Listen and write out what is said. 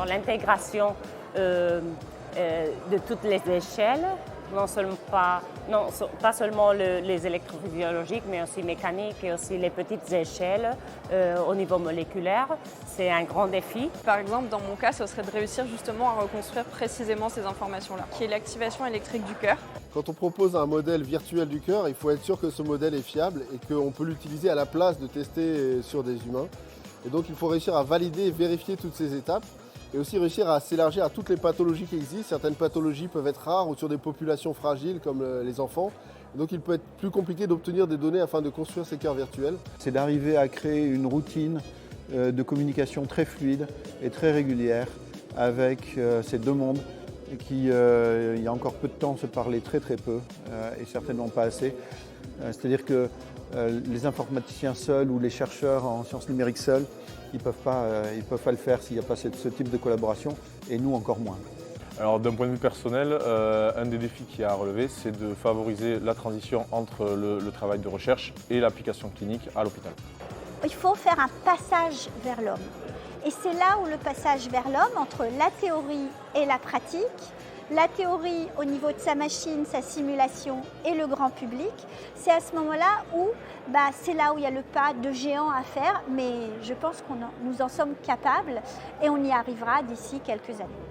l'intégration de toutes les échelles, pas seulement les électrophysiologiques, mais aussi mécaniques et aussi les petites échelles au niveau moléculaire. C'est un grand défi. Par exemple, dans mon cas, ce serait de réussir justement à reconstruire précisément ces informations-là, qui est l'activation électrique du cœur. Quand on propose un modèle virtuel du cœur, il faut être sûr que ce modèle est fiable et qu'on peut l'utiliser à la place de tester sur des humains. Et donc il faut réussir à valider et vérifier toutes ces étapes. Et aussi réussir à s'élargir à toutes les pathologies qui existent. Certaines pathologies peuvent être rares ou sur des populations fragiles comme les enfants. Donc il peut être plus compliqué d'obtenir des données afin de construire ces cœurs virtuels. C'est d'arriver à créer une routine de communication très fluide et très régulière avec ces deux mondes qui, il y a encore peu de temps, se parlaient très peu et certainement pas assez. C'est-à-dire que les informaticiens seuls ou les chercheurs en sciences numériques seuls, ils ne peuvent pas le faire s'il n'y a pas ce type de collaboration, et nous encore moins. Alors d'un point de vue personnel, un des défis qu'il y a à relever, c'est de favoriser la transition entre le travail de recherche et l'application clinique à l'hôpital. Il faut faire un passage vers l'homme. Et c'est là où le passage vers l'homme, entre la théorie et la pratique, la théorie au niveau de sa machine, sa simulation et le grand public, c'est à ce moment-là où c'est là où il y a le pas de géant à faire, mais je pense que nous en sommes capables et on y arrivera d'ici quelques années.